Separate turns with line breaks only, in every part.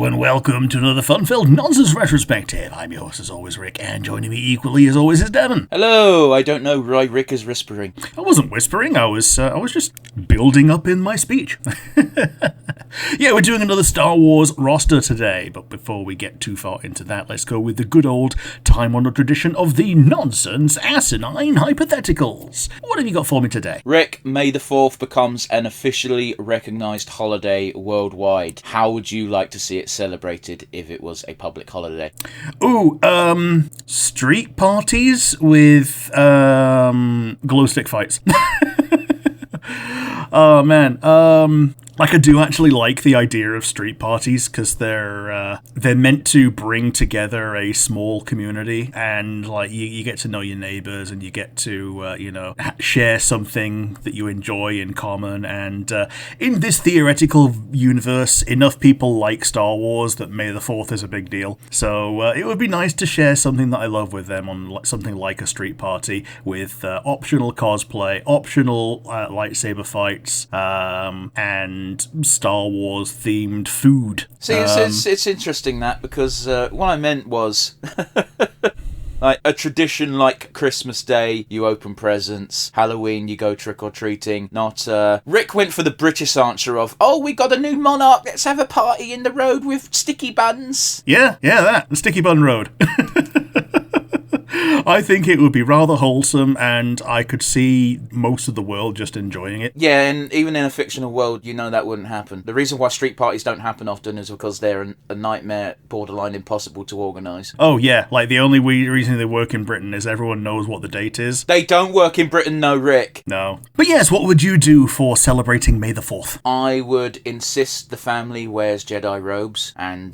Hello and welcome to another fun-filled nonsense retrospective. I'm your host as always, Rick, and joining me equally as always is Devon.
Hello, I don't know why Rick is whispering.
I wasn't whispering, I was just building up in my speech. Yeah, we're doing another Star Wars roster today, but before we get too far into that, let's go with the good old time-honored tradition of the nonsense asinine hypotheticals. What have you got for me today?
Rick, May the 4th becomes an officially recognised holiday worldwide. How would you like to see it celebrated if it was a public holiday?
Ooh, street parties with, glow stick fights. Oh, man, I do actually like the idea of street parties because they're meant to bring together a small community, and you get to know your neighbors and you get to share something that you enjoy in common. And in this theoretical universe, enough people like Star Wars that May the 4th is a big deal. So it would be nice to share something that I love with them on something like a street party with optional cosplay, optional lightsaber fights, and Star Wars themed food.
See, it's interesting that, because what I meant was like a tradition like Christmas Day, you open presents, Halloween, you go trick-or-treating, not Rick went for the British answer of, oh, we got a new monarch, let's have a party in the road with sticky buns.
Yeah, the Sticky Bun Road. I think it would be rather wholesome, and I could see most of the world just enjoying it.
Yeah, and even in a fictional world, you know that wouldn't happen. The reason why street parties don't happen often is because they're a nightmare, borderline impossible to organise.
Oh yeah, the only reason they work in Britain is everyone knows what the date is.
They don't work in Britain, no, Rick.
No. But yes, what would you do for celebrating May the 4th?
I would insist the family wears Jedi robes and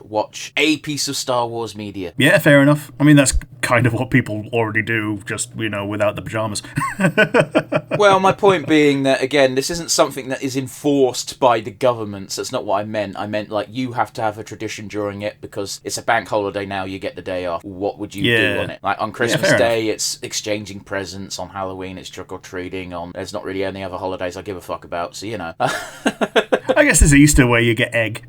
watch a piece of Star Wars media.
Yeah, fair enough. I mean, that's kind of what people already do, just, without the pyjamas.
Well, my point being that, again, this isn't something that is enforced by the governments. That's not what I meant. I meant, you have to have a tradition during it because it's a bank holiday now, you get the day off. What would you do on it? On Christmas Day, it's exchanging presents. On Halloween, it's trick-or-treating. There's not really any other holidays I give a fuck about, so,
I guess it's Easter where you get egg.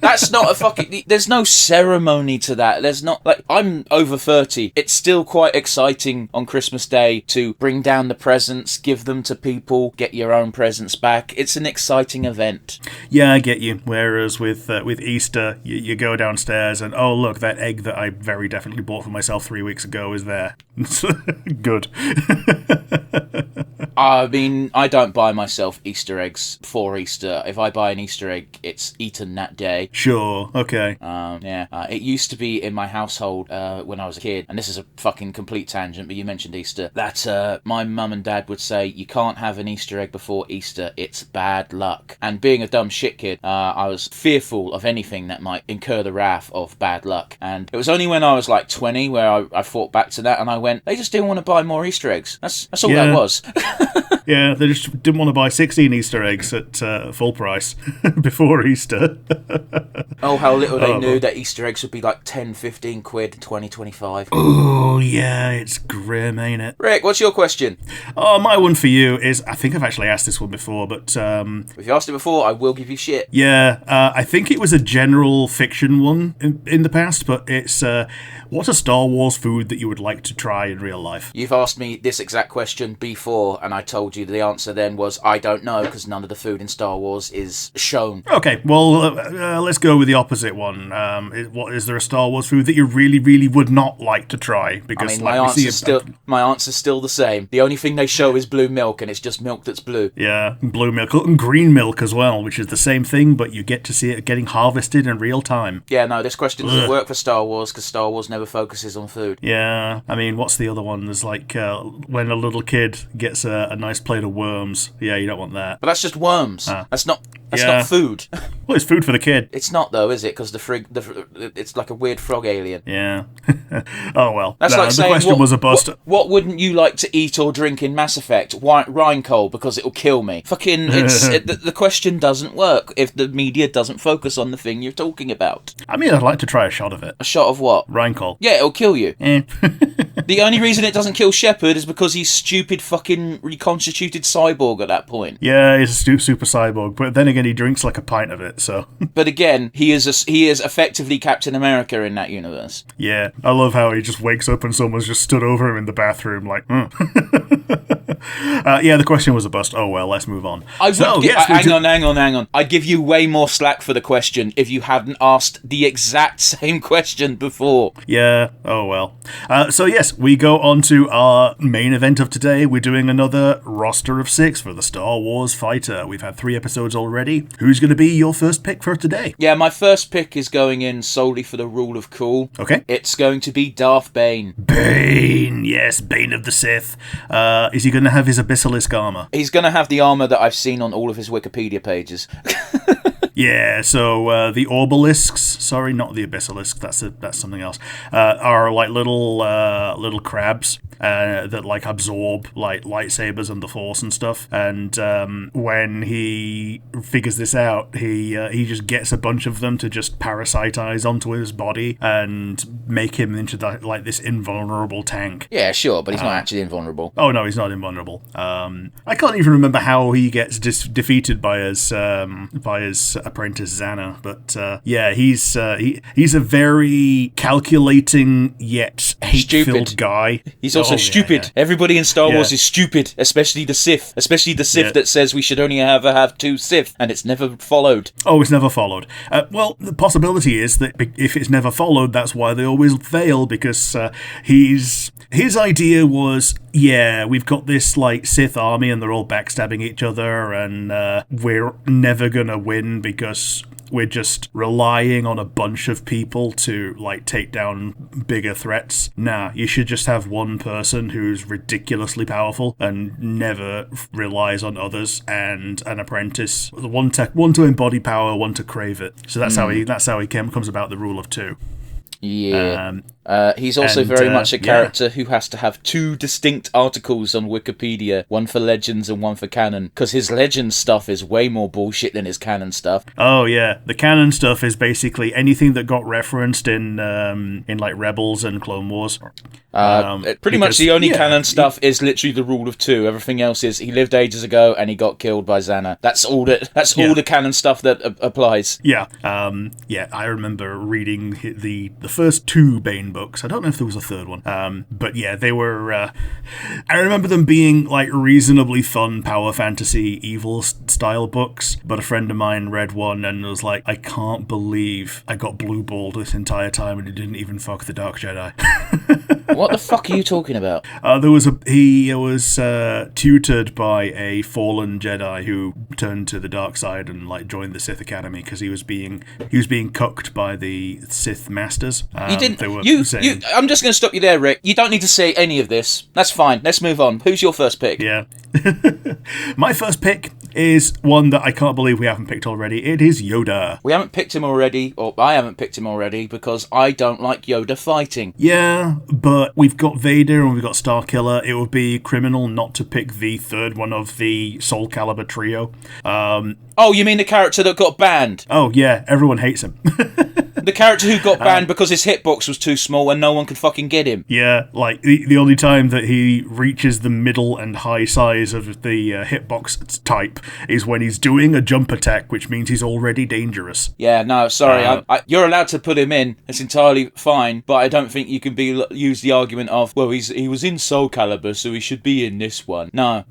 That's not a fucking... There's no ceremony to that. There's not... I'm over 30. It's still quite exciting on Christmas Day to bring down the presents, give them to people, get your own presents back. It's an exciting event. Yeah,
I get you. Whereas with Easter, you go downstairs and, oh, look, that egg that I very definitely bought for myself 3 weeks ago is there. Good.
I mean, I don't buy myself Easter eggs for Easter. If I buy an Easter egg, it's eaten that day.
Sure, okay.
It used to be in my household when I was a kid, and this is a fucking complete tangent, but you mentioned Easter, that my mum and dad would say, you can't have an Easter egg before Easter, it's bad luck. And being a dumb shit kid, I was fearful of anything that might incur the wrath of bad luck. And it was only when I was 20 where I thought back to that, and I went, they just didn't want to buy more Easter eggs. That's all that was.
Yeah, they just didn't want to buy 16 Easter eggs at full price before Easter.
Oh, how little they knew that Easter eggs would be 10, 15 quid in 2025.
Oh, yeah, it's grim, ain't it?
Rick, what's your question?
Oh, my one for you is, I think I've actually asked this one before, but...
If you asked it before, I will give you shit.
Yeah, I think it was a general fiction one in the past, but it's, what's a Star Wars food that you would like to try in real life?
You've asked me this exact question before, and I told you the answer then was, I don't know, because none of the food in Star Wars is shown.
Okay, well, let's go with the opposite one. Is there a Star Wars food that you really, really would not like to try? Because
my answer's still the same. The only thing they show is blue milk, and it's just milk that's blue.
Yeah, blue milk and green milk as well, which is the same thing, but you get to see it getting harvested in real time.
Yeah, no, this question doesn't work for Star Wars, because Star Wars never focuses on food.
Yeah, I mean, what's the other one? There's when a little kid gets a nice plate of worms. Yeah, you don't want that.
But that's just worms. That's not food.
Well, it's food for the kid.
It's not though, is it? Because it's like a weird frog alien.
Yeah. Oh well.
That's like
the
saying,
question was a bust.
What wouldn't you like to eat or drink in Mass Effect? Rhine-coal, because it'll kill me. Fucking, the question doesn't work if the media doesn't focus on the thing you're talking about.
I mean, I'd like to try a shot of it.
A shot of what?
Rhine-coal.
Yeah, it'll kill you. The only reason it doesn't kill Shepard is because he's stupid fucking reconstituted cyborg at that point.
Yeah, he's a super cyborg, but then again, he drinks like a pint of it, so...
But again, he is effectively Captain America in that universe.
Yeah, I love how he just wakes up and someone's just stood over him in the bathroom, like, yeah, the question was a bust. Oh well, let's move on.
Hang on. I'd give you way more slack for the question if you hadn't asked the exact same question before.
Yeah, oh well. So yes, we go on to our main event of today. We're doing another roster of 6 for the Star Wars Fighter. We've had 3 episodes already. Who's going to be your first pick for today?
Yeah, my first pick is going in solely for the rule of cool.
Okay.
It's going to be Darth Bane.
Bane, yes, Bane of the Sith. Is he going to have his Abyssalisk armor?
He's going to have the armor that I've seen on all of his Wikipedia pages.
Yeah, so the Orbalisks, sorry, not the Abyssalisk, that's something else, are like little crabs that like absorb like lightsabers and the Force and stuff. And when he figures this out, he just gets a bunch of them to just parasitize onto his body and make him into like this invulnerable tank.
Yeah, sure, but he's not actually invulnerable.
Oh no, he's not invulnerable. I can't even remember how he gets defeated by his apprentice Xana, but yeah, he's a very calculating yet hate-filled guy.
He's also stupid. Yeah. Everybody in Star Wars is stupid, especially the Sith. That says we should only ever have 2 Sith, and it's never followed.
Oh, it's never followed. Well, the possibility is that if it's never followed, that's why they always fail, because his idea was, yeah, we've got this like Sith army and they're all backstabbing each other, and we're never gonna win because we're just relying on a bunch of people to like take down bigger threats. Nah, you should just have one person who's ridiculously powerful and never relies on others, and an apprentice, one to embody power, one to crave it. So that's how he comes about the rule of 2.
Yeah. He's also very much a character who has to have 2 distinct articles on Wikipedia, one for Legends and one for Canon, because his Legends stuff is way more bullshit than his Canon stuff.
Oh yeah, the Canon stuff is basically anything that got referenced in like Rebels and Clone Wars.
Pretty much the only Canon stuff is literally the rule of 2. Everything else is he lived ages ago and he got killed by Xana. That's all the Canon stuff that applies.
Yeah. I remember reading the first 2 Bane books. I don't know if there was a third one. But yeah, they were... I remember them being like reasonably fun power fantasy evil style books, but a friend of mine read one and was like, I can't believe I got blue-balled this entire time and it didn't even fuck the Dark Jedi.
What the fuck are you talking about?
He was tutored by a fallen Jedi who turned to the dark side and like joined the Sith Academy because he was being cucked by the Sith Masters.
I'm just going to stop you there, Rick. You don't need to say any of this. That's fine. Let's move on. Who's your first pick?
Yeah. My first pick is one that I can't believe we haven't picked already. It is Yoda.
We haven't picked him already, or I haven't picked him already, because I don't like Yoda fighting.
Yeah, but we've got Vader and we've got Starkiller. It would be criminal not to pick the third one of the Soul Calibur trio.
Oh, you mean the character that got banned?
Oh, yeah, everyone hates him.
The character who got banned because his hitbox was too small and no one could fucking get him.
Yeah, like the only time that he reaches the middle and high size of the hitbox type is when he's doing a jump attack, which means he's already dangerous.
Yeah, no, sorry. You're allowed to put him in. It's entirely fine, but I don't think you can use the argument of, well, he was in Soul Calibur, so he should be in this one. No.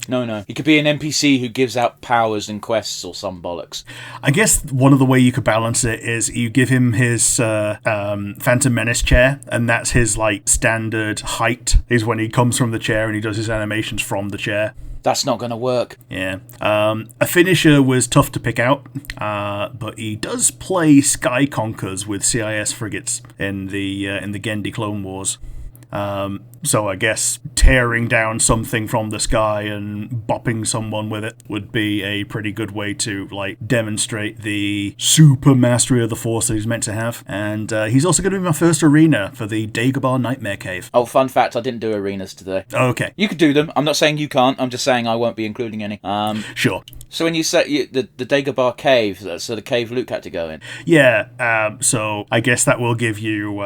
He could be an NPC who gives out powers and quests or some bollocks.
I guess one of the way you could balance it is you give him his Phantom Menace chair, and that's his like standard height, is when he comes from the chair and he does his animations from the chair.
That's not going to work.
Yeah. A finisher was tough to pick out, but he does play Sky Conkers with CIS frigates in the Genndy Clone Wars. So I guess tearing down something from the sky and bopping someone with it would be a pretty good way to like demonstrate the super mastery of the Force that he's meant to have. And he's also going to be my first arena for the Dagobah Nightmare Cave.
Oh, fun fact, I didn't do arenas today.
Okay.
You could do them. I'm not saying you can't. I'm just saying I won't be including any.
Sure.
So when you say the Dagobah Cave, so the cave Luke had to go in.
Yeah, so I guess that will give you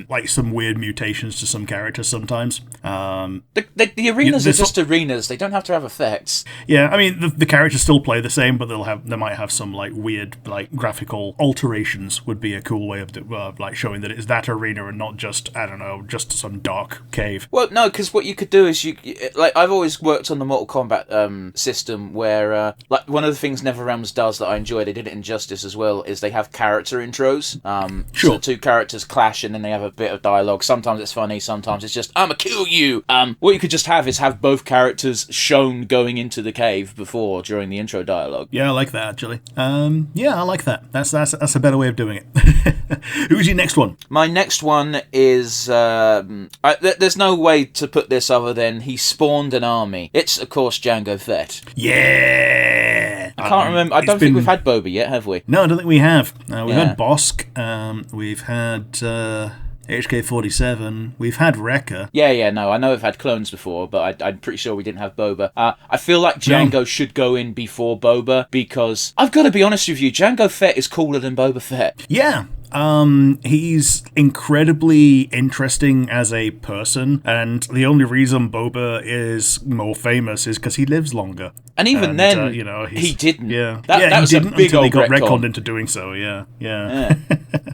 like some weird mutations to some characters characters sometimes.
The arenas are just arenas. They don't have to have effects.
Yeah, I mean the characters still play the same, but they might have some like weird like graphical alterations. Would be a cool way of like showing that it's that arena and not just, I don't know, just some dark cave.
Well, no, because what you could do is like I've always worked on the Mortal Kombat system where like one of the things NetherRealms does that I enjoy, they did it in Justice as well, is they have character intros.
Sure.
So the two characters clash and then they have a bit of dialogue. Sometimes it's funny, sometimes it's just "I'ma kill you." What you could just have is have both characters shown going into the cave during the intro dialogue.
Yeah, I like that actually. Yeah, I like that. That's a better way of doing it. Who's your next one?
My next one is there's no way to put this other than he spawned an army. It's of course Jango Fett.
Yeah.
I can't remember. I don't think we've had Boba yet, have we?
No, I don't think we have. We've had Bosk. We've had HK-47. We've had Wrecker.
No, I know we've had clones before, but I'm pretty sure we didn't have Boba. I feel like Jango should go in before Boba, because I've got to be honest with you, Jango Fett is cooler than Boba Fett.
Yeah. He's incredibly interesting as a person, and the only reason Boba is more famous is because he lives longer.
And even then, he didn't.
Yeah,
that was
he didn't
a big
until he got
retcon.
retconned into doing so. Yeah.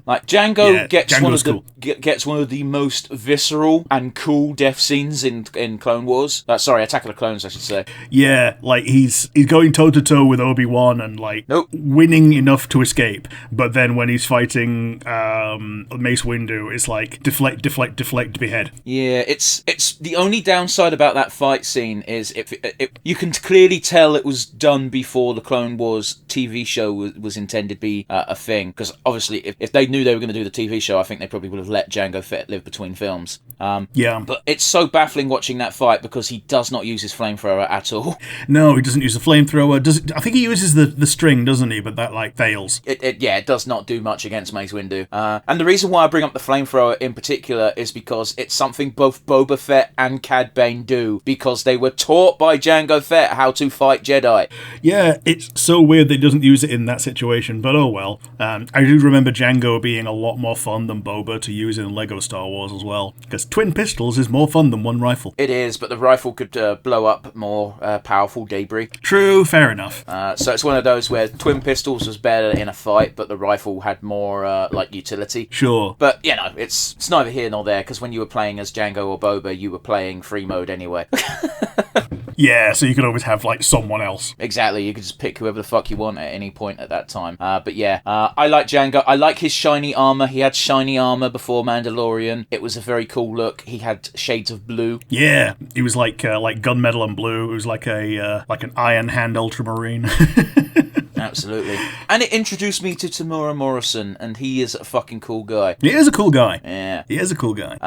Like Jango
Django's
gets one of the most visceral and cool death scenes in Clone Wars. Attack of the Clones, I should say.
Yeah, like he's going toe to toe with Obi-Wan and like winning enough to escape, but then when he's fighting Mace Windu, it's like deflect, behead.
Yeah, it's the only downside about that fight scene is you can clearly tell it was done before the Clone Wars TV show was intended to be a thing, because obviously if they knew they were going to do the TV show, I think they probably would have let Jango Fett live between films. But it's so baffling watching that fight because he does not use his flamethrower at all.
No, he doesn't use the flamethrower. I think he uses the string, doesn't he? But that like fails.
It does not do much against Mace Windu. And the reason why I bring up the flamethrower in particular is because it's something both Boba Fett and Cad Bane do, because they were taught by Jango Fett how to fight Jedi.
Yeah, it's so weird that he doesn't use it in that situation, but oh well. I do remember Jango being a lot more fun than Boba to use in Lego Star Wars as well, because twin pistols is more fun than one rifle.
It is, but the rifle could blow up more powerful debris.
True, fair enough.
So it's one of those where twin pistols was better in a fight, but the rifle had more utility.
Sure.
But, it's neither here nor there, because when you were playing as Jango or Boba, you were playing free mode anyway.
Yeah, so you could always have, like, someone else.
Exactly, you could just pick whoever the fuck you want at any point at that time. I like Jango. I like his shiny armor. He had shiny armor before Mandalorian. It was a very cool look. He had shades of blue.
Yeah, he was like gunmetal and blue. It was like an Iron Hand Ultramarine.
Absolutely. And it introduced me to Tamura Morrison, and he is a fucking cool guy.
He is a cool guy.
Yeah.
He is a cool guy.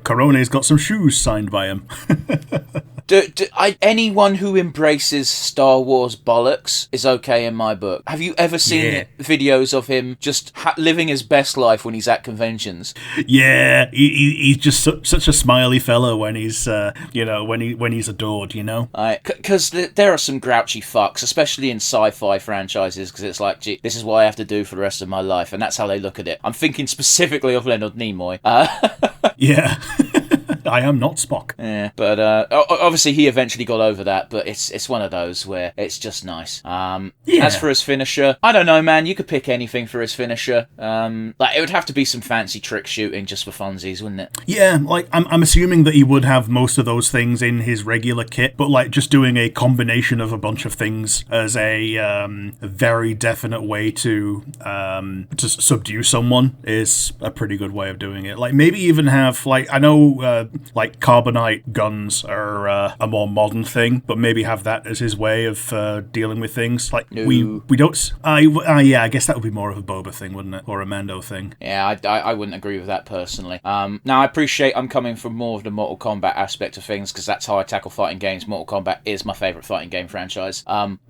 Corone's got some shoes signed by him.
Anyone who embraces Star Wars bollocks is okay in my book. Have you ever seen videos of him just living his best life when he's at conventions?
Yeah, he's just such a smiley fellow when he's when he's adored, you know.
Because there are some grouchy fucks, especially in sci-fi franchises, because it's like, gee, this is what I have to do for the rest of my life, and that's how they look at it. I'm thinking specifically of Leonard Nimoy.
Yeah. I am not Spock.
Yeah, but obviously he eventually got over that, but it's one of those where it's just nice. As for his finisher, I don't know, man, you could pick anything for his finisher. It would have to be some fancy trick shooting just for funsies, wouldn't it?
Yeah, like, I'm assuming that he would have most of those things in his regular kit, but like just doing a combination of a bunch of things as a very definite way to subdue someone is a pretty good way of doing it. Like, maybe even have, like, I know like carbonite guns are a more modern thing, but maybe have that as his way of dealing with things. Like,
no.
we don't. Yeah, I guess that would be more of a Boba thing, wouldn't it, or a Mando thing?
Yeah, I wouldn't agree with that personally. Now I appreciate I'm coming from more of the Mortal Kombat aspect of things, because that's how I tackle fighting games. Mortal Kombat is my favourite fighting game franchise.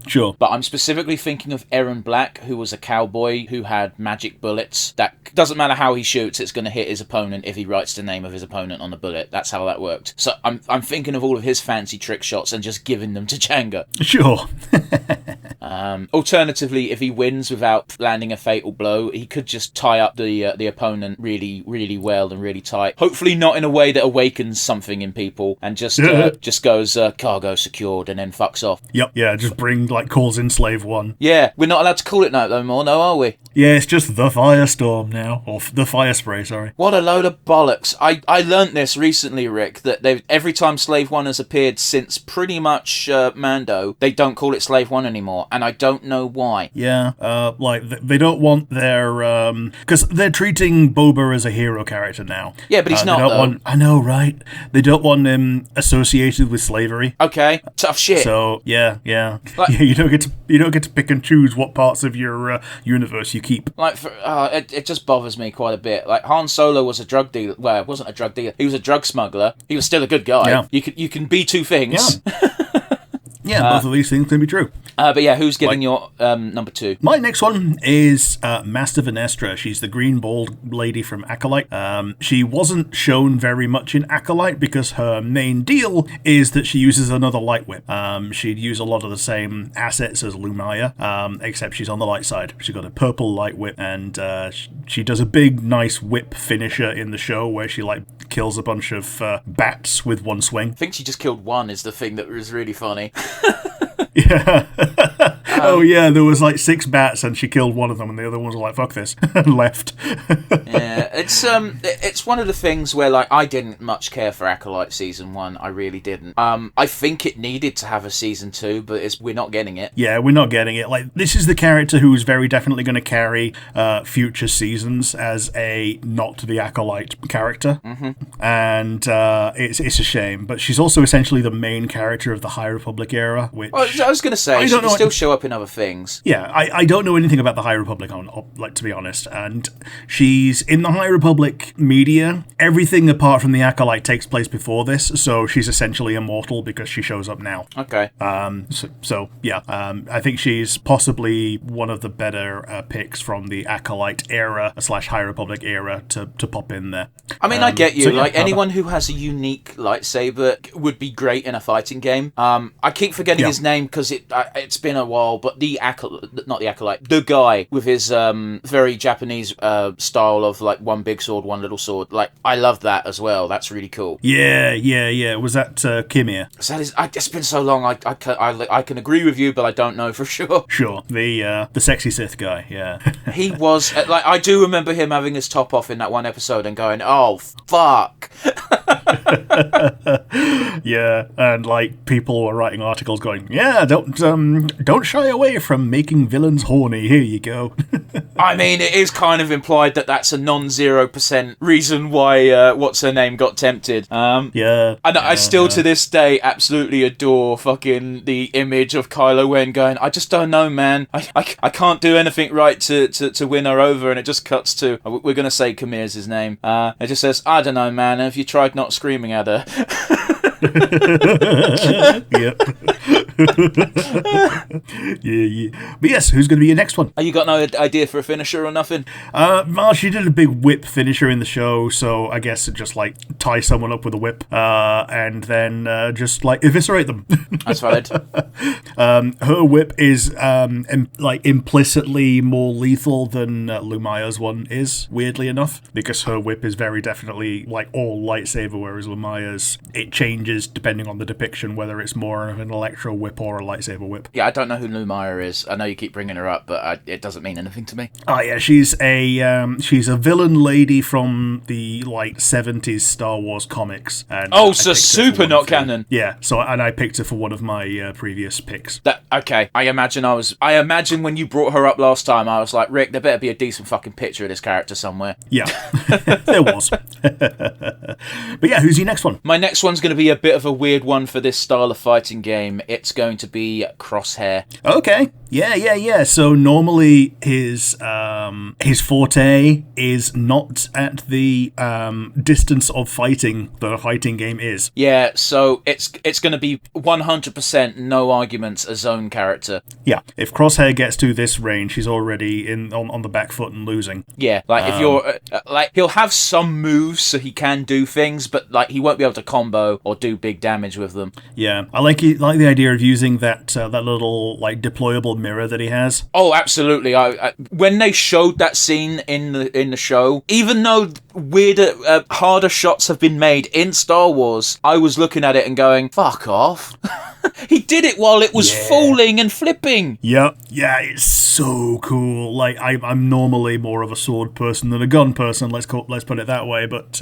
Sure.
But I'm specifically thinking of Erron Black, who was a cowboy who had magic bullets. That doesn't matter how he shoots, it's going to hit his opponent if he writes the name of his opponent on the bullet. That's how that worked. So I'm thinking of all of his fancy trick shots and just giving them to Jango.
Sure.
Alternatively, if he wins without landing a fatal blow, he could just tie up the opponent really, really well and really tight. Hopefully not in a way that awakens something in people and just goes cargo secured and then fucks off.
Yep, yeah, just calls in Slave One.
Yeah, we're not allowed to call it that no more, no, are we?
Yeah, it's just the Firestorm now, or the Fire Spray, sorry.
What a load of bollocks. I learnt this recently, Rick, that every time Slave One has appeared since pretty much Mando, they don't call it Slave One anymore, and I don't know why.
Yeah, they don't want their... because they're treating Boba as a hero character now.
Yeah, but he's not, though.
I know, right? They don't want him associated with slavery.
Okay, tough shit.
So, yeah. You don't get to pick and choose what parts of your universe you keep.
It just bothers me quite a bit. Like, Han Solo was a drug dealer. Well, it wasn't a drug dealer. He was a drug smuggler. He was still a good guy.
Yeah.
You can be two things.
Yeah. Yeah, both of these things can be true.
But yeah, who's getting your number 2?
My next one is Master Venestra. She's the green bald lady from Acolyte. She wasn't shown very much in Acolyte because her main deal is that she uses another light whip. She'd use a lot of the same assets as Lumaya, except she's on the light side. She's got a purple light whip, and she does a big, nice whip finisher in the show where she kills a bunch of bats with one swing.
I think she just killed one is the thing that was really funny.
Yeah. Oh yeah, there was 6 bats and she killed one of them and the other ones were like, fuck this, and left.
Yeah, it's one of the things where I didn't much care for Acolyte season 1. I really didn't. I think it needed to have a season 2, but we're not getting it.
Yeah, we're not getting it. This is the character who is very definitely going to carry future seasons as a not the Acolyte character.
Mm-hmm.
And it's a shame, but she's also essentially the main character of the High Republic era, which...
Well, I was going to say, she can still show up in other things.
Yeah, I don't know anything about the High Republic, to be honest, and she's in the High Republic media. Everything apart from the Acolyte takes place before this, so she's essentially immortal because she shows up now.
Okay.
I think she's possibly one of the better picks from the Acolyte era / High Republic era to pop in there.
I mean, I get you. Anyone who has a unique lightsaber would be great in a fighting game. I keep forgetting his name because it's been a while, but the guy with his very Japanese style of one big sword, one little sword. I love that as well. That's really cool.
Yeah. Was that Kimir?
It's been so long. I can agree with you, but I don't know for sure.
Sure, the sexy Sith guy. Yeah,
he was I do remember him having his top off in that one episode and going, "Oh fuck."
Yeah, and people were writing articles going, "Yeah, don't shy away from making villains horny. Here you go."
I mean, it is kind of implied that that's a non-0% reason why what's her name got tempted.
Yeah,
and I still to this day absolutely adore fucking the image of Kylo Ren going, "I just don't know, man. I can't do anything right to win her over," and it just cuts to, we're gonna say Kamir's his name. It just says, "I don't know, man. Have you tried not screaming at her?"
Yep. Yeah. But yes, who's going to be your next one?
You got no idea for a finisher or nothing?
Well, she did a big whip finisher in the show, so I guess it just tie someone up with a whip and then just eviscerate them.
That's valid.
Her whip is implicitly more lethal than Lumaya's one is, weirdly enough, because her whip is very definitely all lightsaber, whereas Lumaya's, it changes depending on the depiction, whether it's more of an electro whip or a lightsaber whip.
Yeah, I don't know who Lumaya is. I know you keep bringing her up, but it doesn't mean anything to me.
Oh yeah, she's a villain lady from the 70s Star Wars comics. And
so super not canon.
Yeah, and I picked her for one of my previous picks.
Okay, I imagine when you brought her up last time, I was like, Rick, there better be a decent fucking picture of this character somewhere.
Yeah, there was. But yeah, who's your next one?
My next one's going to be a bit of a weird one for this style of fighting game. It's going to be Crosshair.
Okay. Yeah. So normally his forte is not at the distance of fighting that a fighting game is.
Yeah, so it's going to be 100% no arguments a zone character.
Yeah, if Crosshair gets to this range, he's already on the back foot and losing.
Yeah, if you're he'll have some moves so he can do things, but he won't be able to combo or do big damage with them.
Yeah, I like the idea of using that little like deployable mirror that he has.
Oh, absolutely. I when they showed that scene in the show, even though weirder, harder shots have been made in Star Wars, I was looking at it and going, "Fuck off." He did it while it was falling and flipping.
Yep. Yeah, it's so cool. Like I'm normally more of a sword person than a gun person. Let's put it that way. But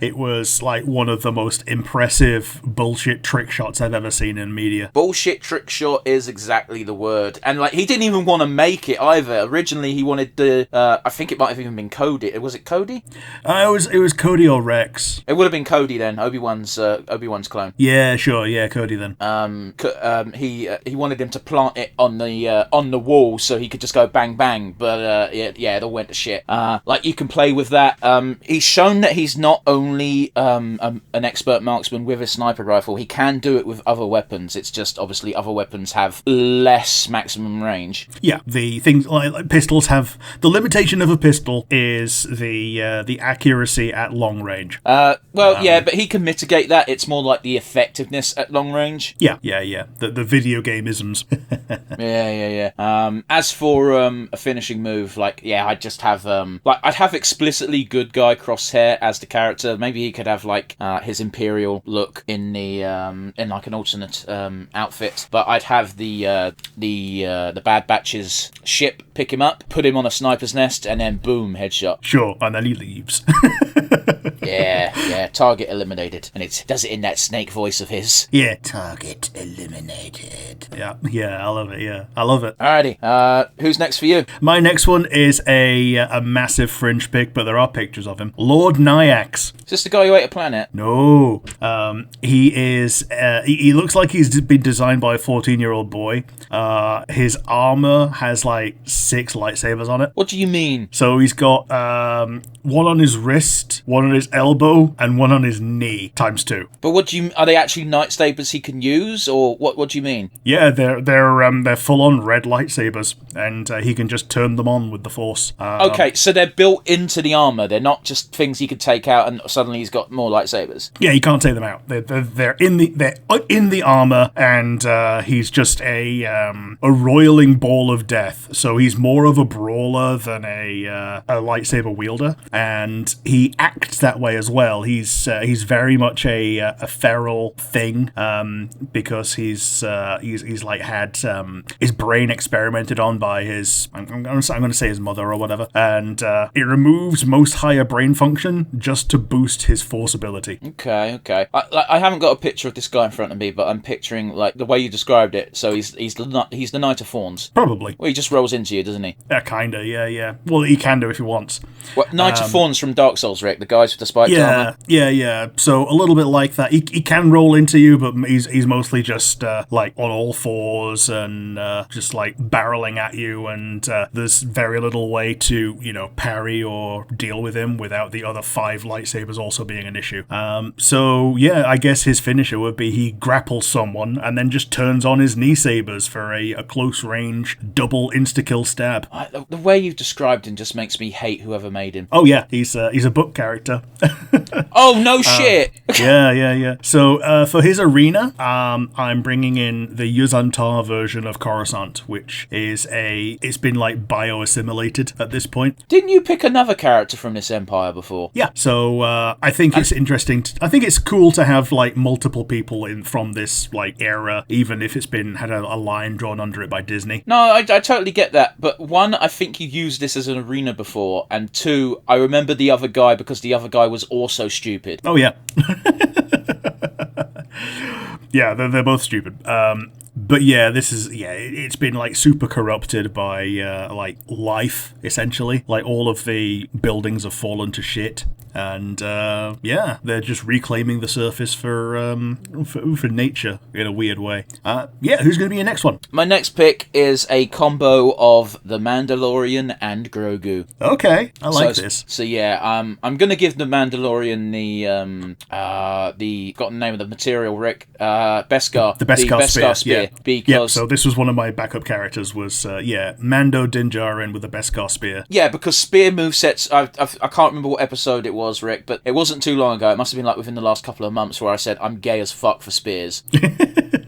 it was like one of the most impressive bullshit trick shots I've ever seen in media.
Bullshit trick shot is exactly the word. And like he didn't even want to make it either. Originally he wanted the I think it might have even been Cody. Was it Cody?
It was Cody or Rex.
It would have been Cody then. Obi-Wan's clone.
Yeah, sure. Yeah, Cody then.
He wanted him to plant it on the wall so he could just go bang bang, but it all went to shit. Like you can play with that. He's shown that he's not only an expert marksman with a sniper rifle. He can do it with other weapons. It's just obviously other weapons have less maximum range.
Yeah, the things like pistols have the limitation of a pistol is the accuracy at long range.
But he can mitigate that. It's more like the effectiveness at long range.
Yeah. The video game isms.
Yeah. As for a finishing move, I'd just have I'd have explicitly good guy Crosshair as the character. Maybe he could have his Imperial look in the in like an alternate outfit. But I'd have the Bad Batch's ship pick him up, put him on a sniper's nest, and then boom, headshot.
Sure, and then he leaves.
Yeah, target eliminated. And it does it in that snake voice of his.
Yeah, target eliminated. Yeah, I love it, yeah. I love it.
Alrighty, who's next for you?
My next one is a massive fringe pick, but there are pictures of him. Lord Nyax.
Is this the guy who ate a planet?
No. He is, he looks like he's been designed by a 14-year-old boy. His armor has 6 lightsabers on it.
What do you mean?
So he's got one on his wrist, one on his elbow, and one on his knee, ×2.
But are they actually lightsabers he can use, or what do you mean?
Yeah, they're full-on red lightsabers, and he can just turn them on with the Force.
Okay, so they're built into the armor. They're not just things he could take out and suddenly he's got more lightsabers.
Yeah, you can't take them out. They're in the armor, and he's just a roiling ball of death. So he's more of a brawler than a lightsaber wielder, and he acts that way as well. He's very much a feral thing, because he's had his brain experimented on by his I'm going to say his mother or whatever, and it removes most higher brain function just to boost his Force ability.
Okay. I haven't got a picture of this guy in front of me, but I'm picturing the way you described it. So he's the Knight of Fawns.
Probably.
Well, he just rolls into you, doesn't he?
Kinda. Yeah. Well, he can do if he wants.
What, Knight of Fawns from Dark Souls, Rick? The guys with the spiked armor?
Yeah. So a little bit like that. He can roll into you, but he's mostly just on all fours and just barreling at you, and there's very little way to parry or deal with him without the other 5 lightsabers also being an issue. So yeah, I guess his finisher would be he grapples someone and then just turns on his knee sabers for a close range double insta-kill stab.
The way you've described him just makes me hate whoever made him.
Oh yeah, he's a book character.
Oh no shit!
Yeah. So for his arena, I'm bringing in the Yuzantar version of Coruscant, which is it's been bio-assimilated at this point.
Didn't you pick another character from this empire before?
Yeah. So I think it's interesting. I think it's cool to have multiple people from this era, even if it's had a line drawn under it by Disney.
No, I totally get that. But one, I think you used this as an arena before, and two, I remember the other guy because the other guy was also stupid.
Oh yeah. Yeah, they're both stupid. But yeah, it's been super corrupted by life, essentially. All of the buildings have fallen to shit, and they're just reclaiming the surface for nature in a weird way. Who's going to be your next one?
My next pick is a combo of the Mandalorian and Grogu.
Okay, I like this.
So yeah, I'm going to give the Mandalorian the forgotten name of the material, Rick. Beskar.
The Beskar spear.
Yeah. Because
so this was one of my backup characters. Was Mando Din Djarin with the Beskar spear.
Yeah, because spear movesets. I can't remember what episode it was, Rick, but it wasn't too long ago. It must have been within the last couple of months where I said I'm gay as fuck for spears.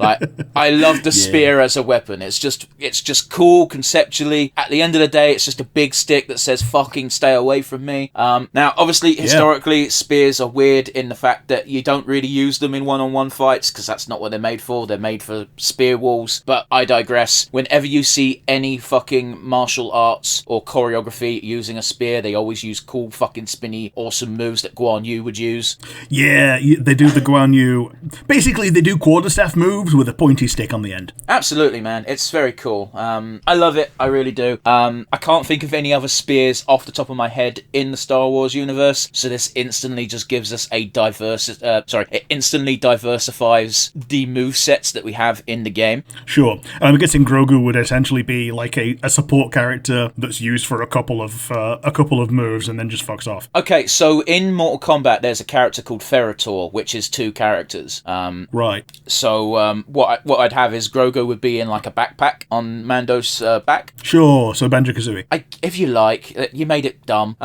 Like, I love the spear as a weapon. It's just cool conceptually. At the end of the day, it's just a big stick that says fucking stay away from me. Now, obviously, historically, spears are weird in the fact that you don't really use them in one-on-one fights, because that's not what they're made for. They're made for spear walls. But I digress. Whenever you see any fucking martial arts or choreography using a spear, they always use cool fucking spinny awesome moves that Guan Yu would use.
Yeah, they do the Guan Yu. Basically, they do quarterstaff moves with a pointy stick on the end.
Absolutely, man. It's very cool. I love it. I really do. I can't think of any other spears off the top of my head in the Star Wars universe, so this instantly just gives us a it instantly diversifies the movesets that we have in the game.
Sure. I'm guessing Grogu would essentially be like a support character that's used for a couple of moves and then just fucks off.
Okay, so in Mortal Kombat, there's a character called Ferritor, which is 2 characters.
Right.
So what I'd have is Grogu would be in like a backpack on Mando's back.
Sure. So Banjo-Kazooie.
If you like, you made it dumb.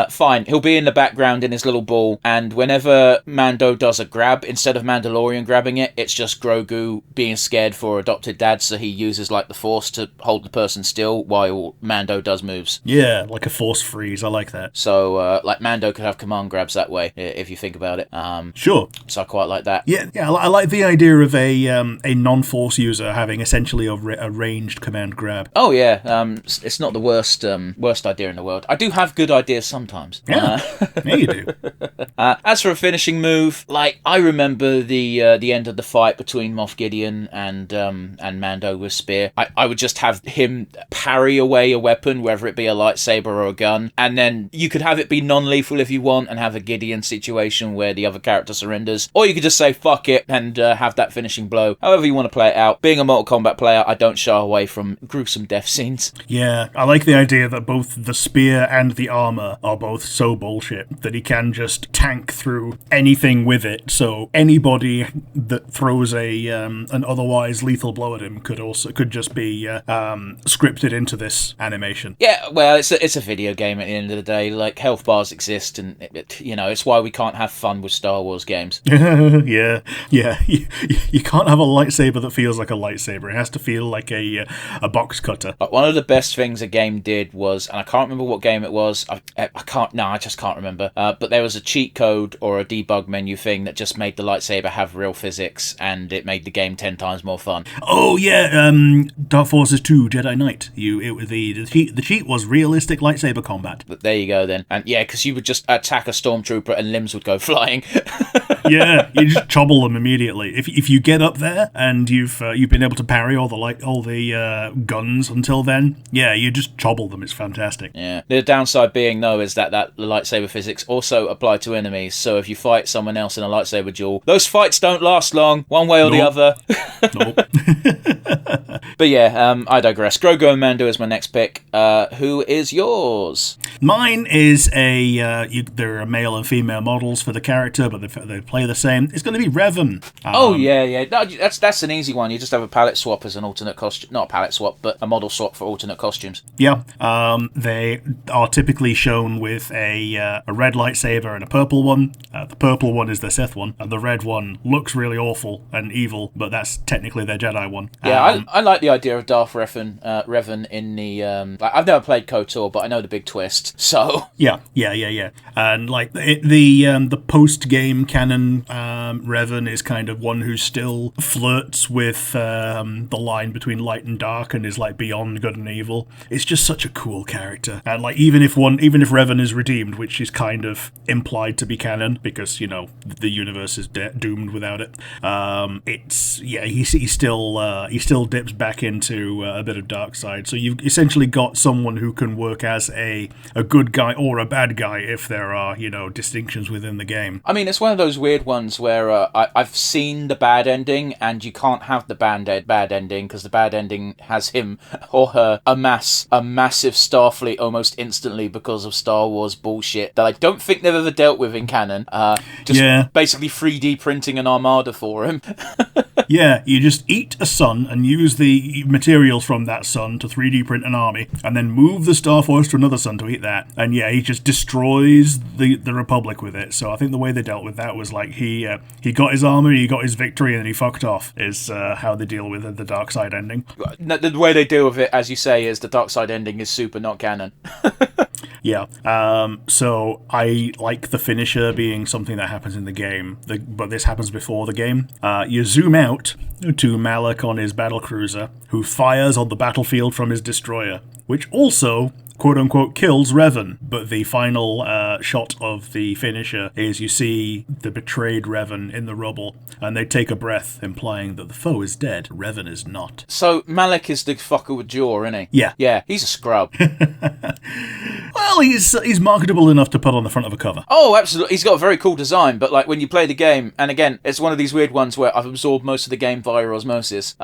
Fine. He'll be in the background in his little ball, and whenever Mando does a grab, instead of Mandalorian grabbing it, it's just Grogu being scared for adopted dad, so he uses like the Force to hold the person still while Mando does moves.
Yeah, like a Force freeze. I like that.
So, like Mando could have command grabs that way, if you think about it.
Sure.
So I quite like that.
Yeah. I like the idea of a non-Force user having essentially a ranged command grab.
Oh yeah, it's not the worst idea in the world. I do have good ideas sometimes.
Yeah, yeah, you do.
As for a finishing move, like I remember the end of the fight between Moff Gideon and Mando with spear. I would just have him parry away a weapon, whether it be a lightsaber or a gun, and then you could have it be non-lethal if you want, and have a Gideon situation where the other character surrenders, or you could just say fuck it and have that finishing blow. However you want to play it out. Being a Mortal Kombat player, I don't shy away from gruesome death scenes.
Yeah, I like the idea that both the spear and the armor are both so bullshit that he can just tank through anything with it. So anybody that throws an otherwise lethal blow at him could just be scripted into this animation.
Yeah, well, it's a video game at the end of the day. Like, health bars exist, and it's why we can't have fun with Star Wars games.
Yeah. You can't have a lightsaber that feels like a lightsaber. It has to feel like a box cutter.
But one of the best things a game did was, and I can't remember what game it was. I just can't remember. But there was a cheat code or a debug menu thing that just made the lightsaber have real physics, and it made the game 10 times more fun.
Oh yeah, Dark Forces 2 Jedi Knight. The cheat was realistic lightsaber combat.
But there you go then. And yeah, because you would just attack a stormtrooper and limbs would go flying.
Yeah, you just chobble them immediately. If you get up there and you've been able to parry all the guns until then, yeah, you just chobble them. It's fantastic.
Yeah. The downside being though is that the lightsaber physics also apply to enemies. So if you fight someone else in a lightsaber duel, those fights don't last long, one way or the other.
Nope.
But yeah, I digress. Grogu and Mando is my next pick. Who is yours?
Mine is there are male and female models for the character, but they play the same. It's going to be Revan.
Yeah. No, that's an easy one. You just have a palette swap as an alternate costume. Not a palette swap, but a model swap for alternate costumes.
Yeah. They are typically shown with a red lightsaber and a purple one. The purple one is the Sith one, and the red one looks really awful and evil, but that's technically their Jedi one.
Yeah, I like the idea of Darth Revan in the... I've never played KOTOR, but I know the big twist, so... Yeah.
And like the post-game canon Revan is kind of one who still flirts with the line between light and dark and is like beyond good and evil. It's just such a cool character. And like even if Revan is redeemed, which is kind of implied to be canon because the universe is doomed without it, he still dips back into a bit of dark side. So you've essentially got someone who can work as a good guy or a bad guy if there are distinctions within the game.
I mean, it's one of those weird ones where I've seen the bad ending, and you can't have the bad ending because the bad ending has him or her amass a massive Starfleet almost instantly because of Star Wars bullshit that I don't think they've ever dealt with in canon. Basically 3D printing an armada for him.
Yeah, you just eat a sun and use the the materials from that sun to 3D print an army, and then move the Star Force to another sun to eat that. And yeah, he just destroys the Republic with it. So I think the way they dealt with that was like he got his armor, he got his victory, and then he fucked off. Is how they deal with the dark side ending.
The way they deal with it, as you say, is the dark side ending is super not canon.
Yeah. So I like the finisher being something that happens in the game, but this happens before the game. You zoom out to Malak on his battlecruiser, who fires on the battlefield from his destroyer, which also quote-unquote kills Revan. But the final shot of the finisher is you see the betrayed Revan in the rubble, and they take a breath, implying that the foe is dead. Revan is not.
So Malak is the fucker with jaw, isn't he?
Yeah.
Yeah, he's a scrub.
Well, he's marketable enough to put on the front of a cover.
Oh, absolutely. He's got a very cool design, but like when you play the game, and again, it's one of these weird ones where I've absorbed most of the game via osmosis.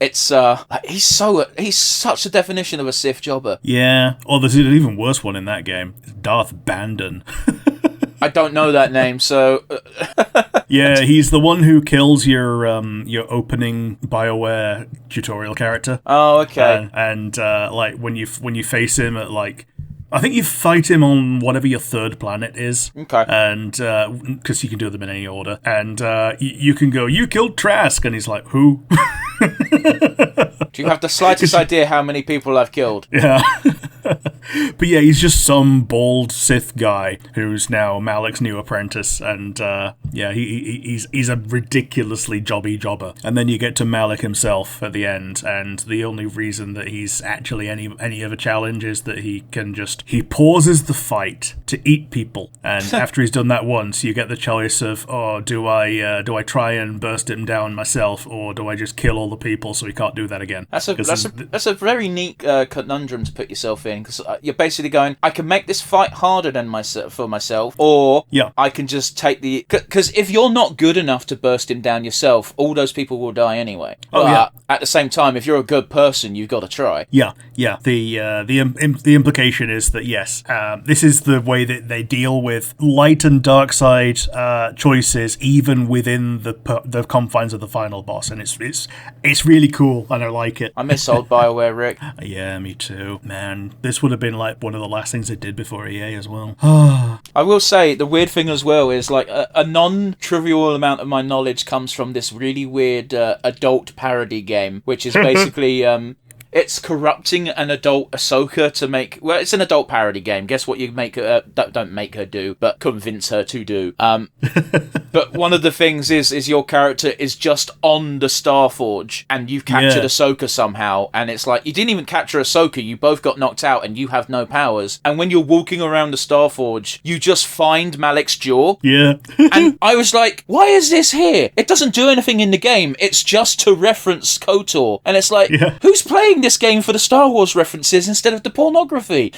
He's such a definition of a Sith jobber.
Yeah. Or there's an even worse one in that game. Darth Bandon.
I don't know that name, so...
Yeah, he's the one who kills your opening BioWare tutorial character.
Oh, okay.
And like when you face him at like, I think you fight him on whatever your third planet is.
Okay.
And because you can do them in any order, and you can go, "You killed Trask," and he's like, "Who?"
Do you have the slightest idea how many people I've killed?
Yeah. But yeah, he's just some bald Sith guy who's now Malak's new apprentice, and yeah, he's a ridiculously jobby jobber. And then you get to Malak himself at the end, and the only reason that he's actually any of a challenge is that he pauses the fight to eat people, and after he's done that once, you get the choice of, do I try and burst him down myself, or do I just kill all the people so he can't do that again?
That's a very neat conundrum to put yourself in, because you're basically going, I can make this fight harder than for myself, or I can just take the... Because if you're not good enough to burst him down yourself, all those people will die anyway. But at the same time, if you're a good person, you've got to try.
Yeah. The implication is that, yes, this is the way that they deal with light and dark side choices, even within the confines of the final boss, and it's really cool, and I like it.
I miss old BioWare, Rick.
Yeah, me too. Man, this would have been like one of the last things they did before EA as well.
I will say, the weird thing as well is, like, a non-trivial amount of my knowledge comes from this really weird adult parody game, which is basically... It's corrupting an adult Ahsoka to make... Well, it's an adult parody game. Guess what you make her... Don't make her do, but convince her to do. But one of the things is your character is just on the Starforge, and you've captured Ahsoka somehow, and it's like, you didn't even capture Ahsoka, you both got knocked out, and you have no powers. And when you're walking around the Starforge, you just find Malak's jaw.
Yeah.
And I was like, why is this here? It doesn't do anything in the game. It's just to reference KOTOR. And it's like, who's playing this game for the Star Wars references instead of the pornography?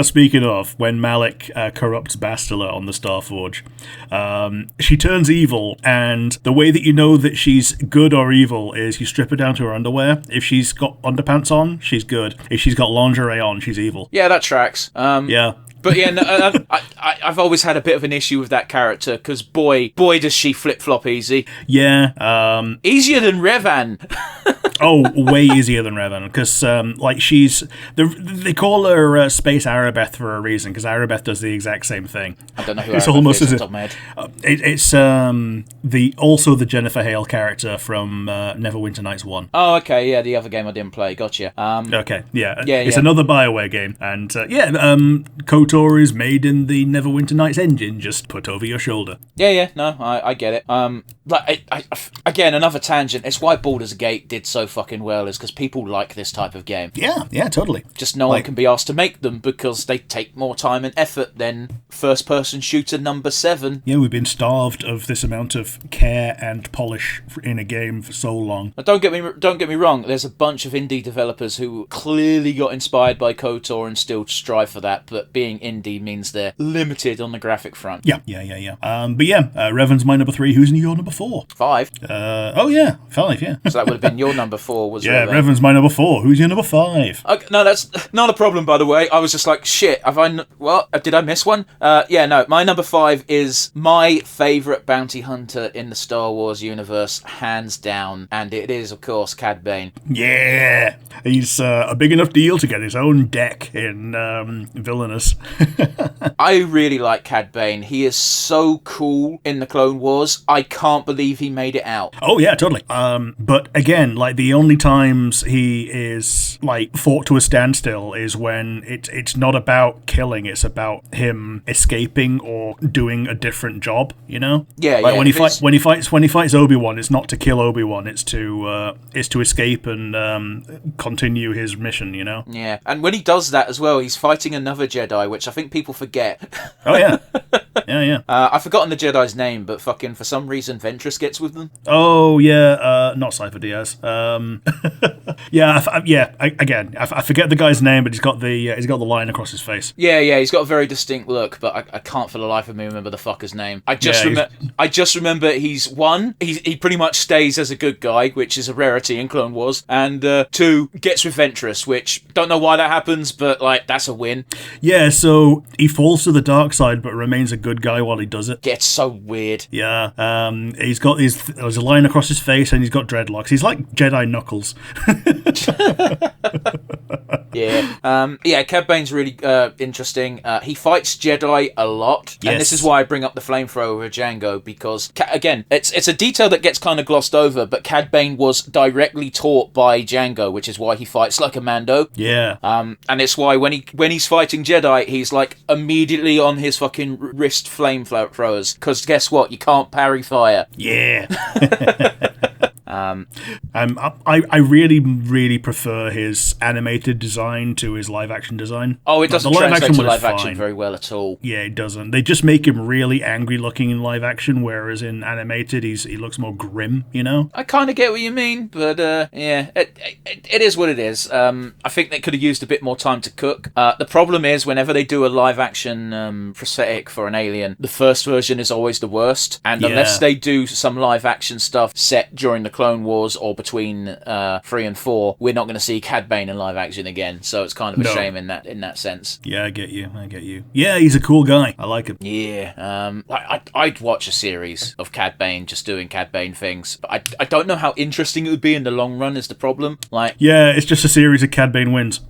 Speaking of, when Malak corrupts Bastila on the Starforge, she turns evil, and the way that you know that she's good or evil is you strip her down to her underwear. If she's got underpants on, she's good. If she's got lingerie on, she's evil.
Yeah, that tracks.
Yeah.
But yeah, no, I've always had a bit of an issue with that character, because boy does she flip-flop easy.
Yeah.
Easier than Revan.
Oh, way easier than Revan, because like they call her Space Arabeth for a reason, because Arabeth does the exact same thing.
I don't know who
it's
Arabeth
almost
is
as
off the top of my head.
It's also the Jennifer Hale character from Neverwinter Nights 1.
Oh, okay, yeah, the other game I didn't play. Gotcha.
Okay, yeah, it's another BioWare game, and KOTOR is made in the Neverwinter Nights engine, just put over your shoulder.
Yeah, no, I get it. Again, another tangent. It's why Baldur's Gate did so fucking well, is because people like this type of game.
Yeah, totally.
Just no one can be asked to make them because they take more time and effort than first-person shooter number 7.
Yeah, we've been starved of this amount of care and polish in a game for so long.
Now, don't get me wrong. There's a bunch of indie developers who clearly got inspired by KOTOR and still strive for that, but being indie means they're limited on the graphic front.
Yeah. But yeah, Revan's my number 3. Who's your number 4?
5.
5, yeah.
So that would have been your number number 4 was
Yeah,
Revan.
Revan's my number 4. Who's your number 5?
Okay, no, that's not a problem, by the way. I was just like, shit, did I miss one? Yeah, no, my number 5 is my favourite bounty hunter in the Star Wars universe, hands down, and it is, of course, Cad Bane.
Yeah, he's a big enough deal to get his own deck in Villainous.
I really like Cad Bane. He is so cool in the Clone Wars. I can't believe he made it out.
Oh yeah, totally. But again, like the only times he is like fought to a standstill is when it's not about killing; it's about him escaping or doing a different job. You know?
Yeah,
like
yeah.
when he fights Obi-Wan, it's not to kill Obi-Wan; it's to escape and continue his mission. You know?
Yeah, and when he does that as well, he's fighting another Jedi, which I think people forget.
Oh yeah, yeah.
I've forgotten the Jedi's name, but fucking for some reason Ventress gets with them.
Oh yeah, not Cypher Diaz. I forget the guy's name, but he's got the line across his face.
Yeah, he's got a very distinct look, but I can't for the life of me remember the fucker's name. I just remember he's one, he pretty much stays as a good guy, which is a rarity in Clone Wars, and 2, gets with Ventress, which don't know why that happens, but like that's a win.
Yeah, so he falls to the dark side, but remains a good guy while he does it.
Gets so weird.
Yeah, he's got there's a line across his face, and he's got dreadlocks. He's like Jedi Knuckles.
Yeah, Cad Bane's really interesting. He fights Jedi a lot,
yes.
And this is why I bring up the flamethrower with Django, because again, it's a detail that gets kind of glossed over, but Cad Bane was directly taught by Django, which is why he fights like a Mando.
Yeah.
And it's why when he's fighting Jedi, he's like immediately on his fucking wrist flamethrowers, because guess what? You can't parry fire.
Yeah. I really prefer his animated design to his live action design.
Oh, it doesn't translate to live action very well at all.
Yeah, it doesn't. They just make him really angry looking in live action, whereas in animated he looks more grim, you know?
I kind of get what you mean, but yeah, it is what it is. I think they could have used a bit more time to cook. The problem is whenever they do a live action prosthetic for an alien, the first version is always the worst, and unless they do some live action stuff set during the Clone Wars or between 3 and 4, we're not going to see Cad Bane in live action again. So it's kind of a shame in that sense.
Yeah, I get you. Yeah, he's a cool guy. I like him.
Yeah, I'd watch a series of Cad Bane just doing Cad Bane things, but I don't know how interesting it would be in the long run. Is the problem?
Yeah, it's just a series of Cad Bane wins.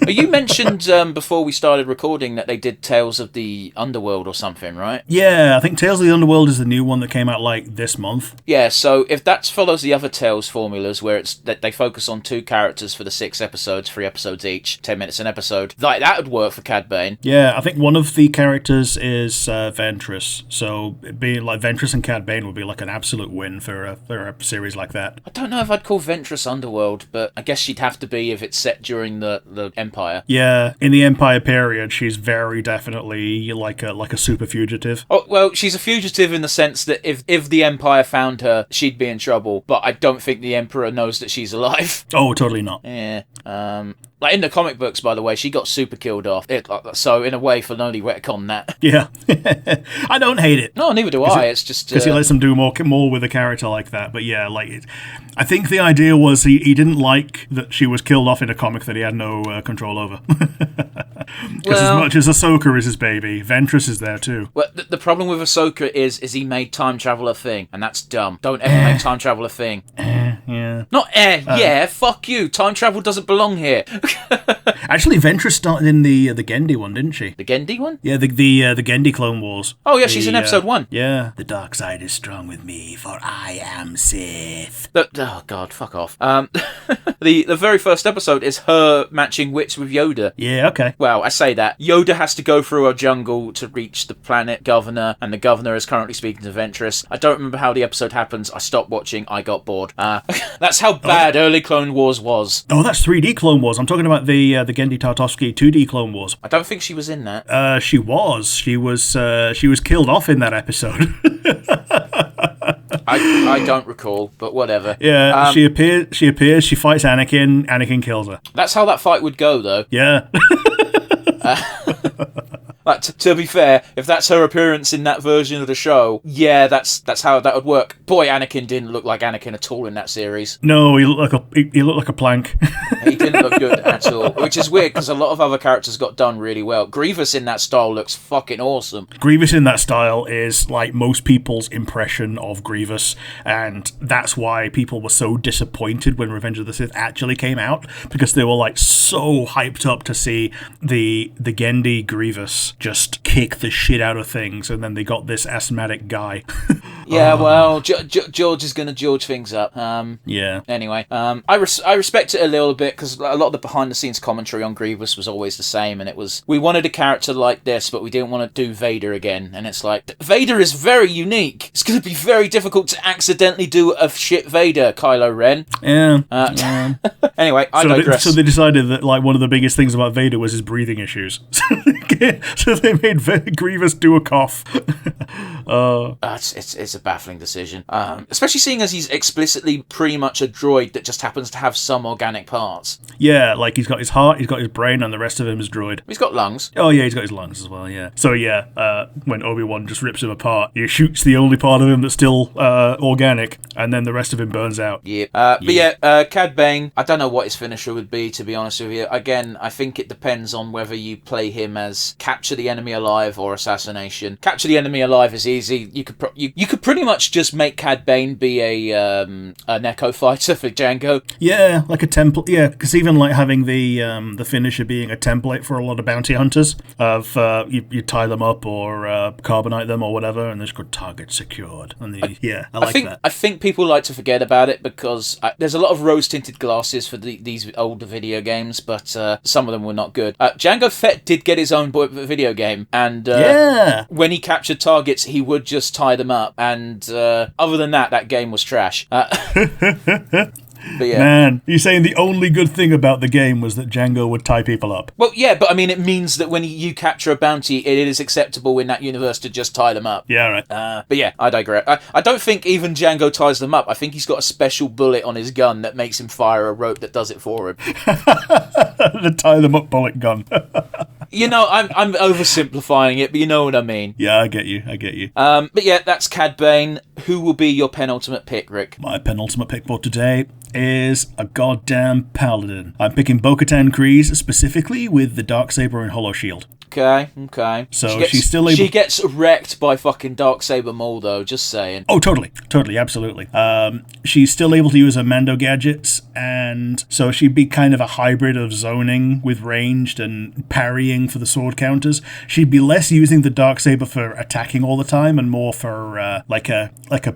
You mentioned before we started recording that they did Tales of the Underworld or something, right?
Yeah, I think Tales of the Underworld is the new one that came out this month.
Yeah, so if that follows the other Tales formulas where it's that they focus on 2 characters for the 6 episodes, 3 episodes each, 10 minutes an episode, that would work for Cad Bane.
Yeah, I think one of the characters is Ventress, so being like Ventress and Cad Bane would be like an absolute win for a series like that.
I don't know if I'd call Ventress Underworld, but I guess she'd have to be if it's set during the Empire.
Yeah, in the Empire period, she's very definitely like a super fugitive.
Oh, well, she's a fugitive in the sense that if the Empire found her, she'd be in trouble, but I don't think the Emperor knows that she's alive.
Oh, totally not.
Yeah. Like in the comic books, by the way, she got super killed off. So in a way, Filoni retconned that.
Yeah. I don't hate it.
No, neither do I. It's just...
Because he lets them do more with a character like that. But yeah, I think the idea was he didn't like that she was killed off in a comic that he had no control over. Because as much as Ahsoka is his baby, Ventress is there too.
Well, the problem with Ahsoka is he made time travel a thing, and that's dumb. Don't ever make time travel a thing.
Yeah.
Not fuck you. Time travel doesn't belong here.
Actually, Ventress started in the Gendy one, didn't she?
The Gendy one?
Yeah, the Gendy Clone Wars.
Oh yeah, she's in episode 1.
Yeah. The dark side is strong with me, for I am Sith.
Oh god, fuck off. The very first episode is her matching wits with Yoda.
Yeah, okay.
Well, I say that. Yoda has to go through a jungle to reach the planet Governor, and the Governor is currently speaking to Ventress. I don't remember how the episode happens. I stopped watching. I got bored. That's how bad early Clone Wars was.
Oh, that's 3D Clone Wars. I'm talking about the Gendy Tartovsky 2D Clone Wars.
I don't think she was in that.
She was. She was killed off in that episode.
I don't recall, but whatever.
Yeah, she appears, she fights Anakin kills her.
That's how that fight would go, though.
Yeah.
Like, to be fair, if that's her appearance in that version of the show, yeah, that's how that would work. Boy, Anakin didn't look like Anakin at all in that series.
No, he looked like a plank.
He didn't look good at all, which is weird because a lot of other characters got done really well. Grievous in that style looks fucking awesome.
Grievous in that style is like most people's impression of Grievous, and that's why people were so disappointed when Revenge of the Sith actually came out, because they were like so hyped up to see the Gendy Grievous just kick the shit out of things, and then they got this asthmatic guy.
Yeah, well, George is going to George things up.
Yeah.
Anyway, I respect it a little bit because a lot of the behind-the-scenes commentary on Grievous was always the same, and it was, we wanted a character like this, but we didn't want to do Vader again. And it's like, Vader is very unique. It's going to be very difficult to accidentally do a shit Vader, Kylo Ren.
Yeah.
Anyway, I digress.
So they decided that like one of the biggest things about Vader was his breathing issues. So they made Grievous do a cough.
It's a baffling decision, especially seeing as he's explicitly pretty much a droid that just happens to have some organic parts.
Yeah, like he's got his heart, he's got his brain, and the rest of him is droid.
He's got lungs.
Oh yeah, he's got his lungs as well, yeah. So yeah, when Obi-Wan just rips him apart, he shoots the only part of him that's still organic, and then the rest of him burns out.
Yeah. But yeah, Cad Bane, I don't know what his finisher would be, to be honest with you. Again, I think it depends on whether you play him as capture the enemy alive or assassination. Capture the enemy alive is easy. You could pretty much just make Cad Bane be an Echo fighter for Django.
Yeah, like a template. Yeah, because even like having the finisher being a template for a lot of bounty hunters of you tie them up or carbonite them or whatever, and there's good target secured. And I like that. I
think people like to forget about it because there's a lot of rose-tinted glasses for these older video games, but some of them were not good. Jango Fett did get his own video game, and when he captured targets, he would just tie them up, and other than that game was trash. But yeah.
Man, you're saying the only good thing about the game was that Django would tie people up.
Well, yeah, but I mean, it means that when you capture a bounty, it is acceptable in that universe to just tie them up.
Yeah, right.
But yeah, I digress. I don't think even Django ties them up. I think he's got a special bullet on his gun that makes him fire a rope that does it for him.
The tie them up bullet gun.
You know, I'm oversimplifying it, but you know what I mean.
Yeah, I get you.
But yeah, that's Cad Bane. Who will be your penultimate pick, Rick?
My penultimate pick for today is a goddamn paladin. I'm picking Bo-Katan Kryze specifically with the Darksaber and Hollow Shield.
Okay.
So she's still able...
She gets wrecked by fucking Darksaber Maul, though, just saying.
Oh, totally, absolutely. She's still able to use her Mando gadgets, and so she'd be kind of a hybrid of zoning with ranged and parrying for the sword counters. She'd be less using the Darksaber for attacking all the time, and more for like a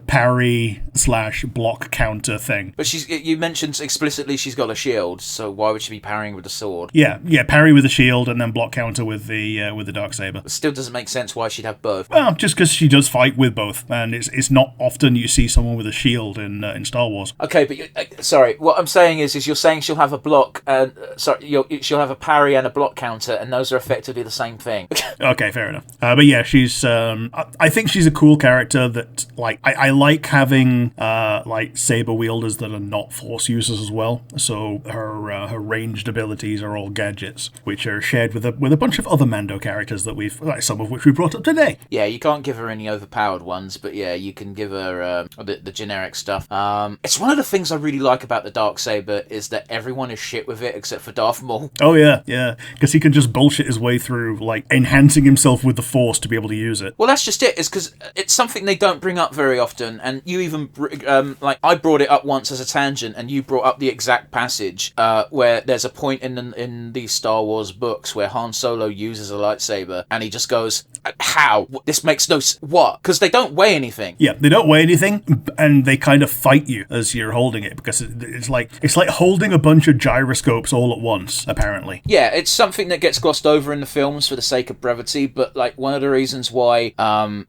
parry / block counter thing.
But you mentioned explicitly she's got a shield, so why would she be parrying with a sword?
Yeah, parry with a shield and then block counter with the Darksaber.
It still doesn't make sense why she'd have both.
Well, just because she does fight with both, and it's not often you see someone with a shield in Star Wars.
Okay, but sorry, what I'm saying is you're saying she'll have a block, she'll have a parry and a block counter, and those are effectively the same thing.
Okay, fair enough. But yeah, she's I think she's a cool character that like I like having like saber wielders that are not force users as well. So her ranged abilities are all gadgets, which are shared with a bunch of other Mando characters that some of which we brought up today.
Yeah, you can't give her any overpowered ones, but yeah, you can give her the generic stuff. It's one of the things I really like about the Darksaber is that everyone is shit with it except for Darth Maul.
Oh yeah, because he can just bullshit his way through, like enhancing himself with the Force to be able to use it.
Well, that's just it. It's because it's something they don't bring up very often, and you even like I brought it up once as a tangent, and you brought up the exact passage where there's a point in these Star Wars books where Han Solo uses a lightsaber, and he just goes, "How? This makes no what?" Because they don't weigh anything.
Yeah, they don't weigh anything, and they kind of fight you as you're holding it because it's like holding a bunch of gyroscopes all at once. Apparently.
Yeah, it's something that gets glossed over in the films for the sake of brevity, but like one of the reasons why,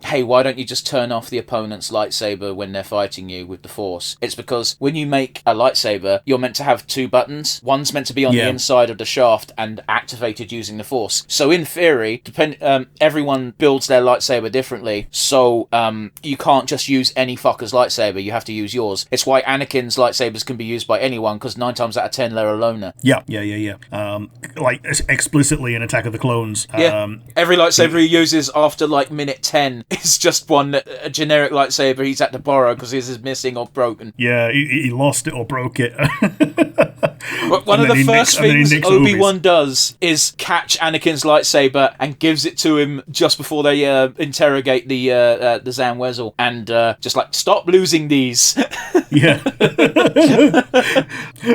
hey, why don't you just turn off the opponent's lightsaber when they're fighting you with the Force? It's because when you make a lightsaber, you're meant to have two buttons. One's meant to be on the inside of the shaft and activated using the Force. So in in theory, everyone builds their lightsaber differently, so you can't just use any fucker's lightsaber. You have to use yours. It's why Anakin's lightsabers can be used by anyone, because 9 times out of 10 they're a loner.
Yeah. Like explicitly in Attack of the Clones.
Every lightsaber he uses after like minute 10 is just a generic lightsaber he's had to borrow because his is missing or broken.
Yeah, he lost it or broke it.
One of the first things Obi-Wan does is catch Anakin's lightsaber and gives it to him just before they interrogate the Zam Wesell, and just like, stop losing these.
Yeah.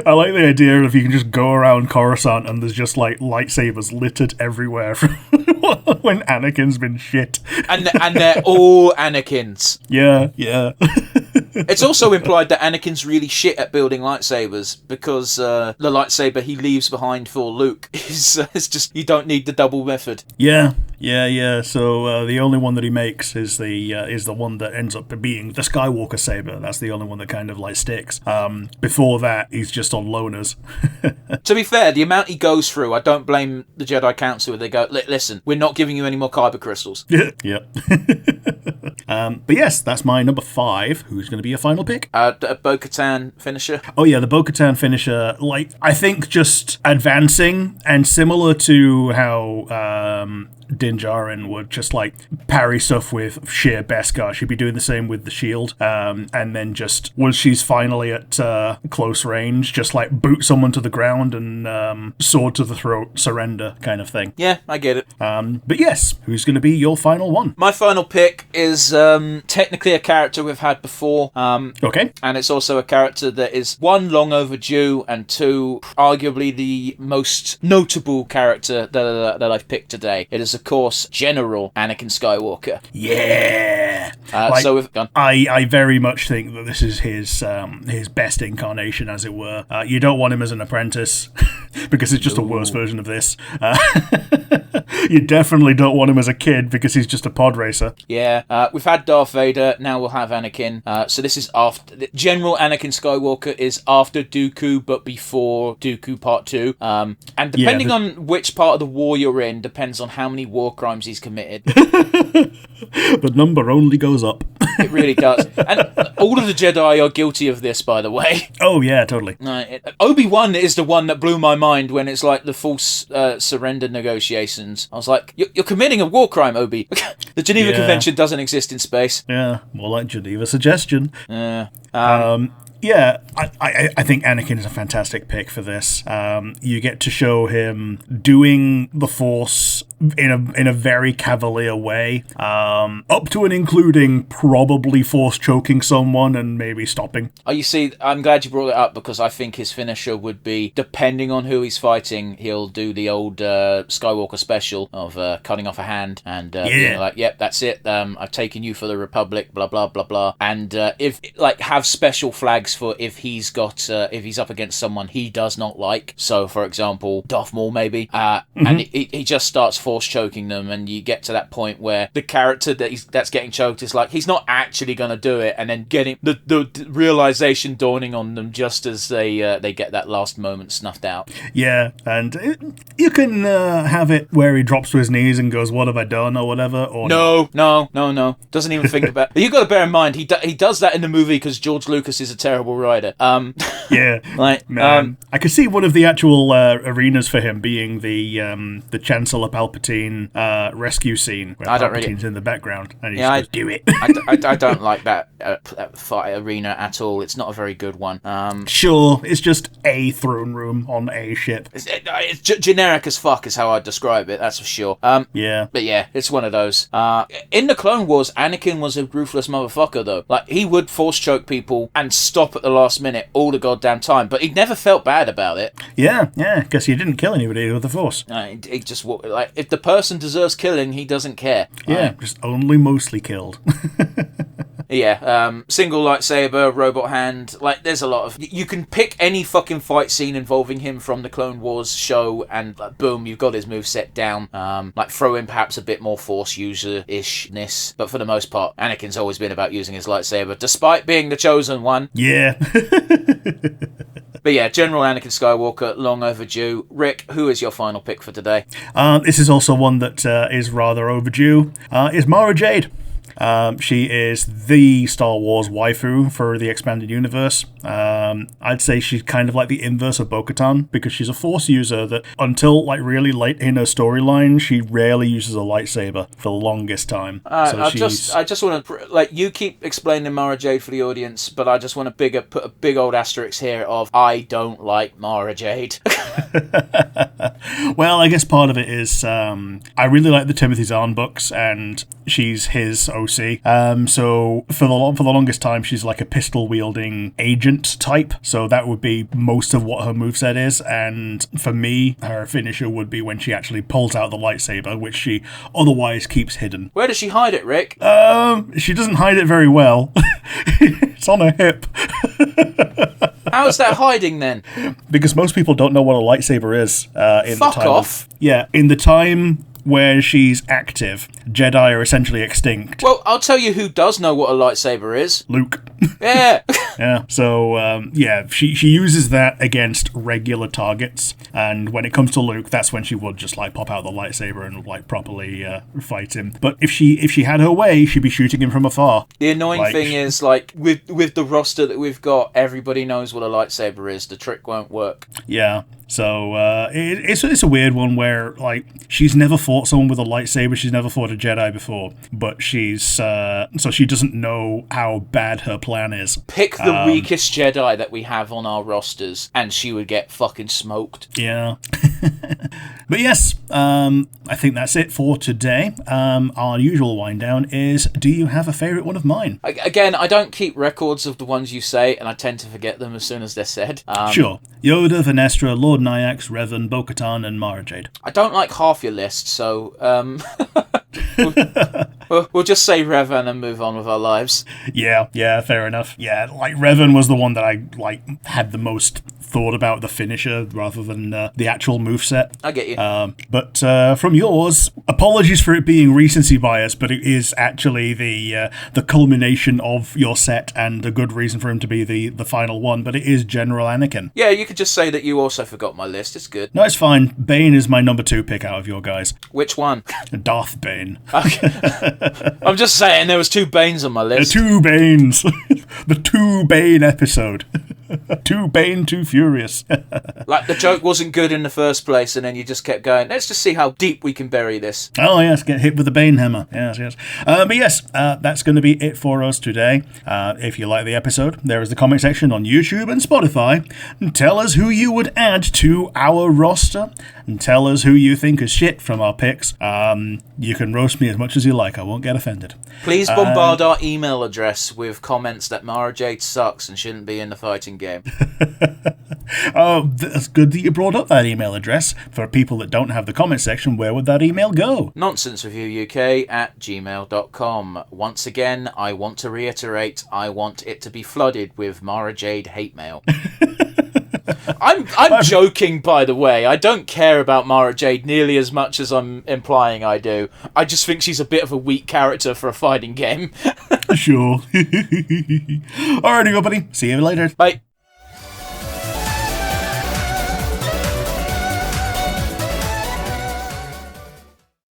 I like the idea of you can just go around Coruscant and there's just like lightsabers littered everywhere from when Anakin's been shit.
And they're all Anakins.
Yeah.
It's also implied that Anakin's really shit at building lightsabers, because the lightsaber he leaves behind for Luke is just, you don't need the double method.
Yeah. So the only one that he makes is the one that ends up being the Skywalker saber. That's the only one that kind of like sticks. Before that, he's just on loners.
To be fair, the amount he goes through, I don't blame the Jedi Council. They go, listen, we're not giving you any more kyber crystals.
Yep. But yes, that's my number 5. Who's going to be your final pick?
Bo-Katan finisher.
Oh yeah, the Bo-Katan finisher. Like, I think just advancing, and similar to how Din Djarin would just like parry stuff with sheer Beskar, she'd be doing the same with the shield, and then just once she's finally at close range, just like boot someone to the ground and sword to the throat, surrender kind of thing.
Yeah, I get it.
But yes, who's going to be your final one?
My final pick is technically a character we've had before.
Okay.
And it's also a character that is, 1, long overdue, and 2, arguably the most notable character that I've picked today. It is, of course, General Anakin Skywalker.
Yeah.
So we've gone.
I very much think that this is his best incarnation, as it were. You don't want him as an apprentice because it's just a worse version of this. You definitely don't want him as a kid because he's just a pod racer.
Yeah, we've had Darth Vader, now we'll have Anakin. So this is after... General Anakin Skywalker is after Dooku, but before Dooku Part 2. And depending on which part of the war you're in, depends on how many war crimes he's committed.
The number only goes up.
It really does. And all of the Jedi are guilty of this, by the way.
Oh, yeah, totally.
Obi-Wan is the one that blew my mind when it's like the false surrender negotiations. I was like, you're committing a war crime, Obi. The Geneva Convention doesn't exist in space.
Yeah, more like Geneva Suggestion. Yeah, I think Anakin is a fantastic pick for this. You get to show him doing the Force in a very cavalier way, up to and including probably Force choking someone and maybe stopping.
Oh, you see, I'm glad you brought it up, because I think his finisher would be, depending on who he's fighting, he'll do the old Skywalker special of cutting off a hand and being like, yep, that's it, I've taken you for the Republic, blah, blah, blah, blah. And if like have special flags for if he's got if he's up against someone he does not like. So, for example, Darth Maul maybe, and he just starts Force choking them, and you get to that point where the character that's getting choked is like, he's not actually going to do it, and then getting the realization dawning on them just as they get that last moment snuffed out.
Yeah, and you can have it where he drops to his knees and goes, "What have I done?" or whatever. Or
no, doesn't even think about it. You've got to bear in mind he does that in the movie because George Lucas is a terrible writer.
Yeah,
like
I could see one of the actual arenas for him being the Chancellor Palpatine rescue scene where Palpatine's in the background and he just goes, "Do it."
I don't like that fight arena at all. It's not a very good one.
Sure, it's just a throne room on a ship.
It's generic as fuck is how I'd describe it, that's for sure.
Yeah.
But yeah, it's one of those. In the Clone Wars, Anakin was a ruthless motherfucker, though. Like, he would Force choke people and stop at the last minute all the goddamn time, but he never felt bad about it.
Yeah, because he didn't kill anybody with the Force.
He just, like, if the person deserves killing, he doesn't care.
Yeah, just only mostly killed.
Yeah, single lightsaber, robot hand, like, there's a lot of... You can pick any fucking fight scene involving him from the Clone Wars show, and like, boom, you've got his moveset down. Like, throw in perhaps a bit more Force user-ishness, but for the most part, Anakin's always been about using his lightsaber, despite being the chosen one.
Yeah.
But yeah, General Anakin Skywalker, long overdue. Rick, who is your final pick for today?
This is also one that is rather overdue. Is Mara Jade. She is the Star Wars waifu for the expanded universe. I'd say she's kind of like the inverse of Bo-Katan, because she's a Force user that, until like really late in her storyline, she rarely uses a lightsaber for the longest time.
I just want to, like, you keep explaining Mara Jade for the audience, but I just want to put a big old asterisk here of I don't like Mara Jade.
Well, I guess part of it is I really like the Timothy Zahn books, and she's his OC. So for the longest time, she's like a pistol wielding agent type. So that would be most of what her moveset is. And for me, her finisher would be when she actually pulls out the lightsaber, which she otherwise keeps hidden.
Where does she hide it, Rick?
She doesn't hide it very well. It's on her hip.
How is that hiding then?
Because most people don't know what a lightsaber is.
Fuck off.
In the time where she's active, Jedi are essentially extinct.
Well, I'll tell you who does know what a lightsaber is.
Luke.
Yeah.
Yeah. So, she uses that against regular targets, and when it comes to Luke, that's when she would just like pop out the lightsaber and like properly fight him. But if she had her way, she'd be shooting him from afar.
The annoying thing is, like, with the roster that we've got, everybody knows what a lightsaber is. The trick won't work.
Yeah. So it's a weird one where, like, she's never fought someone with a lightsaber. She's never fought a Jedi before, but she's so she doesn't know how bad her plan is.
Pick the weakest Jedi that we have on our rosters, and she would get fucking smoked.
Yeah. But yes, I think that's it for today. Our usual wind down is, do you have a favourite one of mine?
Again, I don't keep records of the ones you say, and I tend to forget them as soon as they're said.
Sure. Yoda, Venestra, Lord Nyax, Revan, Bo-Katan, and Mara Jade.
I don't like half your list, so we'll just say Revan and move on with our lives. Yeah,
fair enough. Yeah, like Revan was the one that I had the most thought about the finisher rather than the actual moveset.
I get you.
But from yours, apologies for it being recency bias, but it is actually the culmination of your set and a good reason for him to be the final one, but it is General Anakin.
Yeah, you could just say that you also forgot my list. It's good.
No, it's fine. Bane is my number 2 pick out of your guys.
Which one?
Darth Bane.
Okay. I'm just saying there was 2 Banes on my list.
2 Banes. The 2 Bane episode. Too Bane, too furious.
Like, the joke wasn't good in the first place, and then you just kept going, let's just see how deep we can bury this.
Oh, yes, get hit with the Bane hammer. Yes. But yes, that's going to be it for us today. If you like the episode, there is the comment section on YouTube and Spotify. Tell us who you would add to our roster, and tell us who you think is shit from our picks. You can roast me as much as you like. I won't get offended.
Please bombard our email address with comments that Mara Jade sucks and shouldn't be in the fighting game.
Oh, that's good that you brought up that email address. For people that don't have the comment section, where would that email go?
nonsensereviewuk@gmail.com. Once again, I want to reiterate, I want it to be flooded with Mara Jade hate mail. I'm joking, by the way. I don't care about Mara Jade nearly as much as I'm implying I do. I just think she's a bit of a weak character for a fighting game.
Sure. Alrighty, everybody. See you later.
Bye.